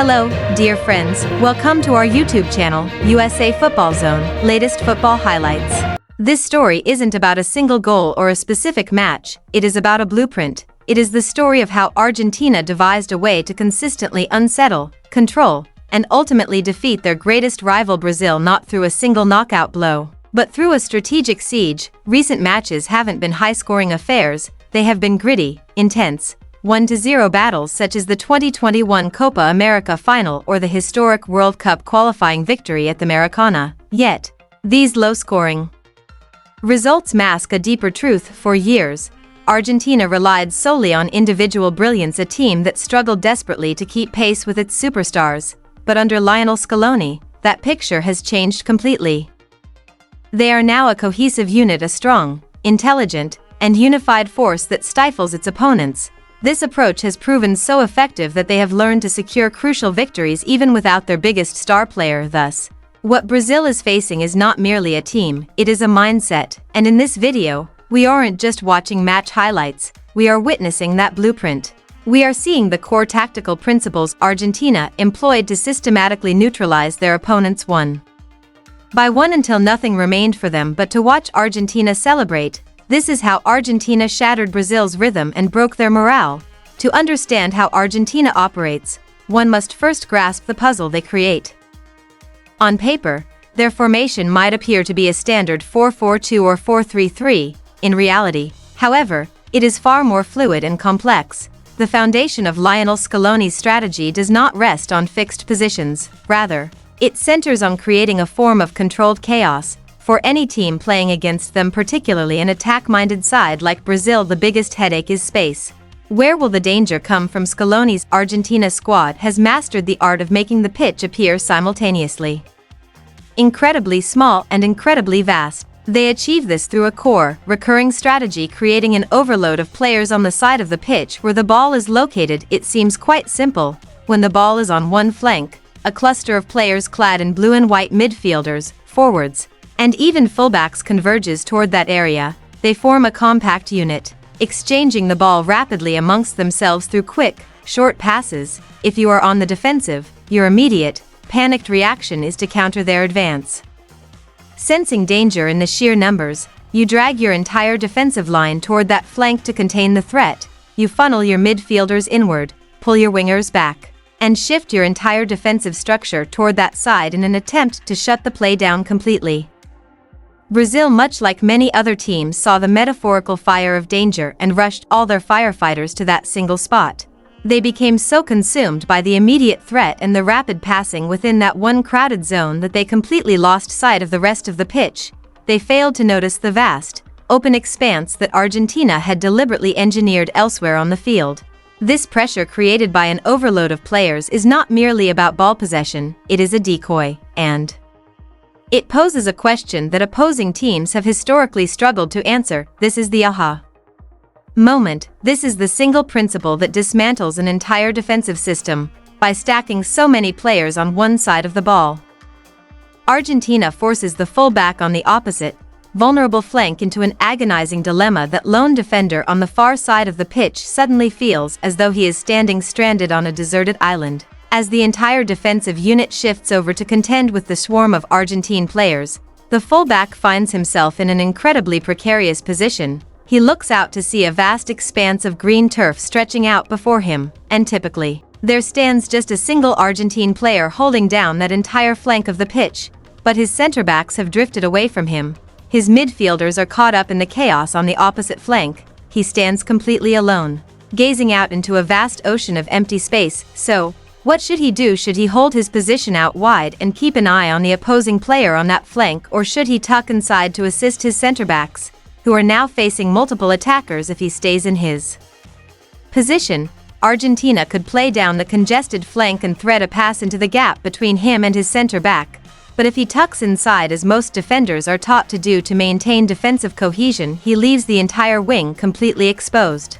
Hello, dear friends, welcome to our YouTube channel, USA Football Zone, latest football highlights. This story isn't about a single goal or a specific match, it is about a blueprint. It is the story of how Argentina devised a way to consistently unsettle, control, and ultimately defeat their greatest rival Brazil, not through a single knockout blow, but through a strategic siege. Recent matches haven't been high-scoring affairs, they have been gritty, intense, 1-0 battles such as the 2021 Copa America final or the historic World Cup qualifying victory at the Maracanã. Yet, these low-scoring results mask a deeper truth. For years, Argentina relied solely on individual brilliance, a team that struggled desperately to keep pace with its superstars. But under Lionel Scaloni, that picture has changed completely. They are now a cohesive unit, a strong, intelligent, and unified force that stifles its opponents. This approach has proven so effective that they have learned to secure crucial victories even without their biggest star player. Thus, what Brazil is facing is not merely a team, it is a mindset, and in this video, we aren't just watching match highlights, we are witnessing that blueprint. We are seeing the core tactical principles Argentina employed to systematically neutralize their opponents one by one until nothing remained for them but to watch Argentina celebrate. This is how Argentina shattered Brazil's rhythm and broke their morale. To understand how Argentina operates, one must first grasp the puzzle they create. On paper, their formation might appear to be a standard 4-4-2 or 4-3-3. In reality, however, it is far more fluid and complex. The foundation of Lionel Scaloni's strategy does not rest on fixed positions, rather, it centers on creating a form of controlled chaos. For any team playing against them, particularly an attack-minded side like Brazil, the biggest headache is space. Where will the danger come from? Scaloni's Argentina squad has mastered the art of making the pitch appear simultaneously incredibly small and incredibly vast. They achieve this through a core, recurring strategy, creating an overload of players on the side of the pitch where the ball is located. It seems quite simple. When the ball is on one flank, a cluster of players clad in blue and white, midfielders, forwards, and even fullbacks converges toward that area. They form a compact unit, exchanging the ball rapidly amongst themselves through quick, short passes. If you are on the defensive, your immediate, panicked reaction is to counter their advance. Sensing danger in the sheer numbers, you drag your entire defensive line toward that flank to contain the threat. You funnel your midfielders inward, pull your wingers back, and shift your entire defensive structure toward that side in an attempt to shut the play down completely. Brazil, much like many other teams, saw the metaphorical fire of danger and rushed all their firefighters to that single spot. They became so consumed by the immediate threat and the rapid passing within that one crowded zone that they completely lost sight of the rest of the pitch. They failed to notice the vast, open expanse that Argentina had deliberately engineered elsewhere on the field. This pressure created by an overload of players is not merely about ball possession, it is a decoy, and it poses a question that opposing teams have historically struggled to answer. This is the aha moment. This is the single principle that dismantles an entire defensive system. By stacking so many players on one side of the ball, Argentina forces the fullback on the opposite, vulnerable flank into an agonizing dilemma. That lone defender on the far side of the pitch suddenly feels as though he is standing stranded on a deserted island. As the entire defensive unit shifts over to contend with the swarm of Argentine players, the fullback finds himself in an incredibly precarious position. He looks out to see a vast expanse of green turf stretching out before him, and typically, there stands just a single Argentine player holding down that entire flank of the pitch. But his center-backs have drifted away from him. His midfielders are caught up in the chaos on the opposite flank. He stands completely alone, gazing out into a vast ocean of empty space. So, what should he do? Should he hold his position out wide and keep an eye on the opposing player on that flank, or should he tuck inside to assist his center-backs, who are now facing multiple attackers? If he stays in his position, Argentina could play down the congested flank and thread a pass into the gap between him and his center-back. But if he tucks inside, as most defenders are taught to do to maintain defensive cohesion, he leaves the entire wing completely exposed.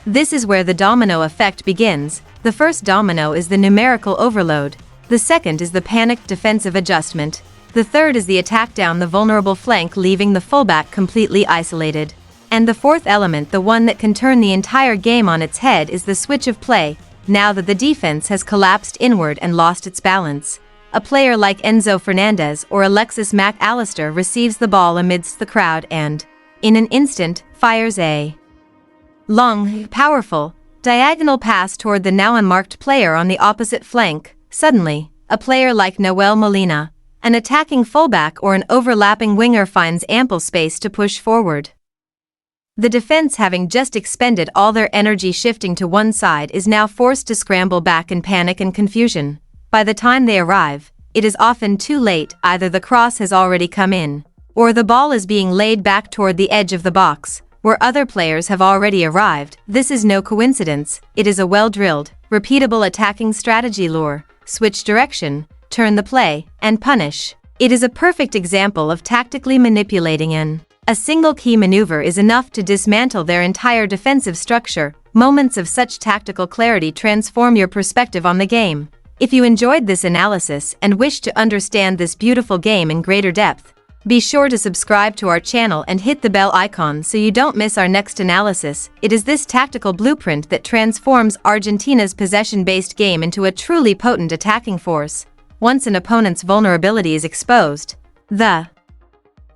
This is where the domino effect begins. The first domino is the numerical overload. The second is the panicked defensive adjustment. The third is the attack down the vulnerable flank, leaving the fullback completely isolated. And the fourth element, the one that can turn the entire game on its head, is the switch of play. now that the defense has collapsed inward and lost its balance. A player like Enzo Fernandez or Alexis Mac Allister receives the ball amidst the crowd and, in an instant, fires a long, powerful, diagonal pass toward the now unmarked player on the opposite flank. Suddenly, a player like Noel Molina, an attacking fullback or an overlapping winger, finds ample space to push forward. The defense, having just expended all their energy shifting to one side, is now forced to scramble back in panic and confusion. By the time they arrive, it is often too late. Either the cross has already come in, or the ball is being laid back toward the edge of the box, where other players have already arrived. This is no coincidence, it is a well-drilled, repeatable attacking strategy. Lure, switch direction, turn the play, and punish. It is a perfect example of tactically manipulating a single key maneuver is enough to dismantle their entire defensive structure. Moments of such tactical clarity transform your perspective on the game. If you enjoyed this analysis and wish to understand this beautiful game in greater depth, be sure to subscribe to our channel and hit the bell icon so you don't miss our next analysis. It is this tactical blueprint that transforms Argentina's possession-based game into a truly potent attacking force. Once an opponent's vulnerability is exposed, the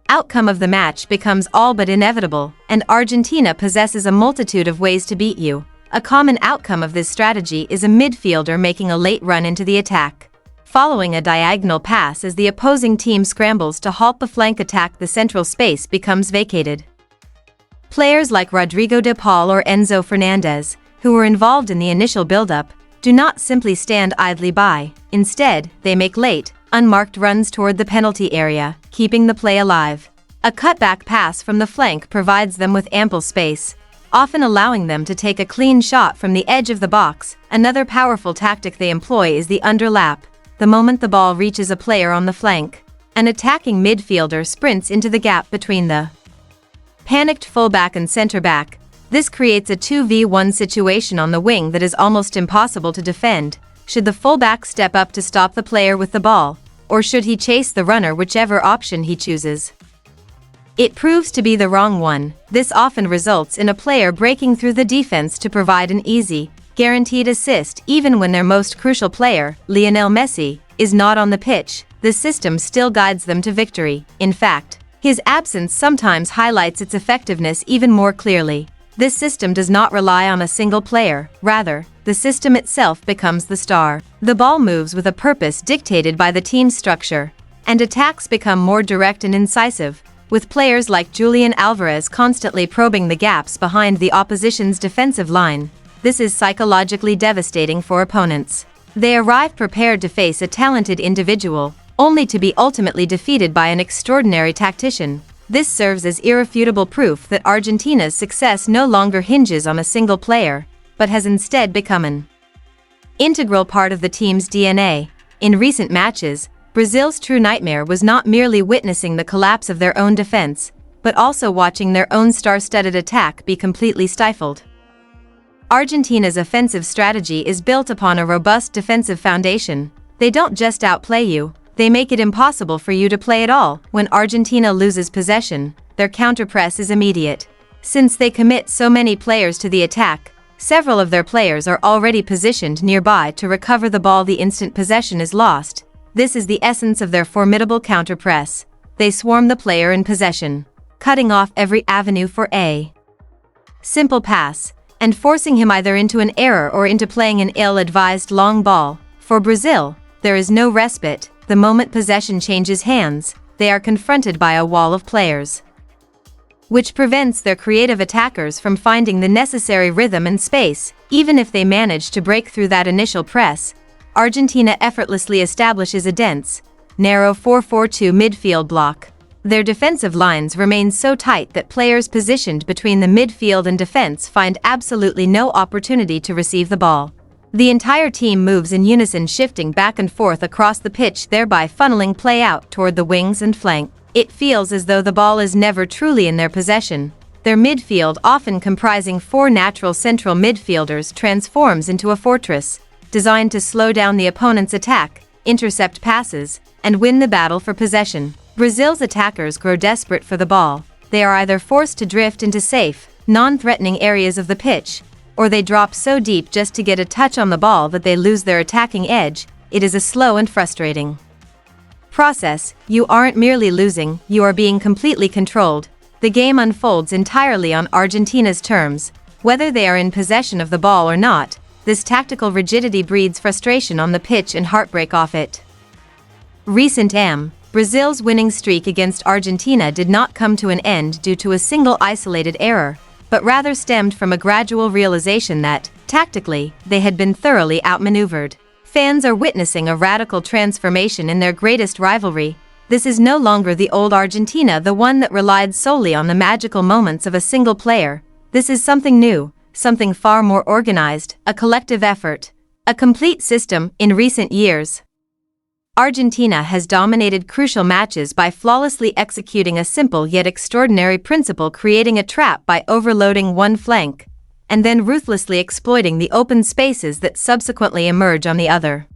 outcome of the match becomes all but inevitable, and Argentina possesses a multitude of ways to beat you. A common outcome of this strategy is a midfielder making a late run into the attack, following a diagonal pass as the opposing team scrambles to halt the flank attack. The central space becomes vacated. Players like Rodrigo de Paul or Enzo Fernandez, who were involved in the initial build-up, do not simply stand idly by. Instead, they make late, unmarked runs toward the penalty area, keeping the play alive. A cutback pass from the flank provides them with ample space, often allowing them to take a clean shot from the edge of the box. Another powerful tactic they employ is the underlap. The moment the ball reaches a player on the flank, an attacking midfielder sprints into the gap between the panicked fullback and center back. This creates a 2v1 situation on the wing that is almost impossible to defend. Should the fullback step up to stop the player with the ball, or should he chase the runner? Whichever option he chooses, it proves to be the wrong one. This often results in a player breaking through the defense to provide an easy, guaranteed assist. Even when their most crucial player, Lionel Messi, is not on the pitch, the system still guides them to victory. In fact, his absence sometimes highlights its effectiveness even more clearly. This system does not rely on a single player, rather, the system itself becomes the star. The ball moves with a purpose dictated by the team's structure, and attacks become more direct and incisive, with players like Julian Alvarez constantly probing the gaps behind the opposition's defensive line. This is psychologically devastating for opponents. They arrive prepared to face a talented individual, only to be ultimately defeated by an extraordinary tactician. This serves as irrefutable proof that Argentina's success no longer hinges on a single player, but has instead become an integral part of the team's DNA. In recent matches, Brazil's true nightmare was not merely witnessing the collapse of their own defense, but also watching their own star-studded attack be completely stifled. Argentina's offensive strategy is built upon a robust defensive foundation. They don't just outplay you, they make it impossible for you to play at all. When Argentina loses possession, their counterpress is immediate. Since they commit so many players to the attack, several of their players are already positioned nearby to recover the ball the instant possession is lost. This is the essence of their formidable counterpress. They swarm the player in possession, cutting off every avenue for a simple pass, and forcing him either into an error or into playing an ill-advised long ball. For Brazil, there is no respite. The moment possession changes hands, they are confronted by a wall of players, which prevents their creative attackers from finding the necessary rhythm and space. Even if they manage to break through that initial press, Argentina effortlessly establishes a dense, narrow 4-4-2 midfield block. Their defensive lines remain so tight that players positioned between the midfield and defense find absolutely no opportunity to receive the ball. The entire team moves in unison, shifting back and forth across the pitch, thereby funneling play out toward the wings and flank. It feels as though the ball is never truly in their possession. Their midfield, often comprising 4 natural central midfielders, transforms into a fortress, designed to slow down the opponent's attack, intercept passes, and win the battle for possession. Brazil's attackers grow desperate for the ball. They are either forced to drift into safe, non-threatening areas of the pitch, or they drop so deep just to get a touch on the ball that they lose their attacking edge. It is a slow and frustrating process. You aren't merely losing, you are being completely controlled. The game unfolds entirely on Argentina's terms, whether they are in possession of the ball or not. This tactical rigidity breeds frustration on the pitch and heartbreak off it. Brazil's winning streak against Argentina did not come to an end due to a single isolated error, but rather stemmed from a gradual realization that, tactically, they had been thoroughly outmaneuvered. Fans are witnessing a radical transformation in their greatest rivalry. This is no longer the old Argentina, the one that relied solely on the magical moments of a single player. This is something new, something far more organized, a collective effort, a complete system. In recent years, Argentina has dominated crucial matches by flawlessly executing a simple yet extraordinary principle, creating a trap by overloading one flank, and then ruthlessly exploiting the open spaces that subsequently emerge on the other.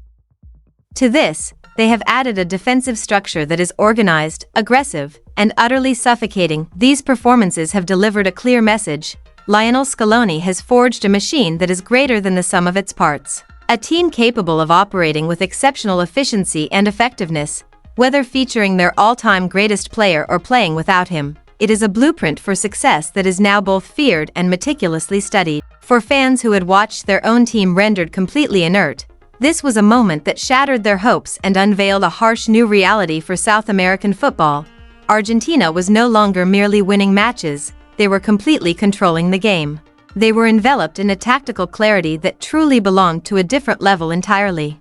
To this, they have added a defensive structure that is organized, aggressive, and utterly suffocating. These performances have delivered a clear message. Lionel Scaloni has forged a machine that is greater than the sum of its parts. A team capable of operating with exceptional efficiency and effectiveness, whether featuring their all-time greatest player or playing without him. It is a blueprint for success that is now both feared and meticulously studied. For fans who had watched their own team rendered completely inert, this was a moment that shattered their hopes and unveiled a harsh new reality for South American football. Argentina was no longer merely winning matches, they were completely controlling the game. They were enveloped in a tactical clarity that truly belonged to a different level entirely.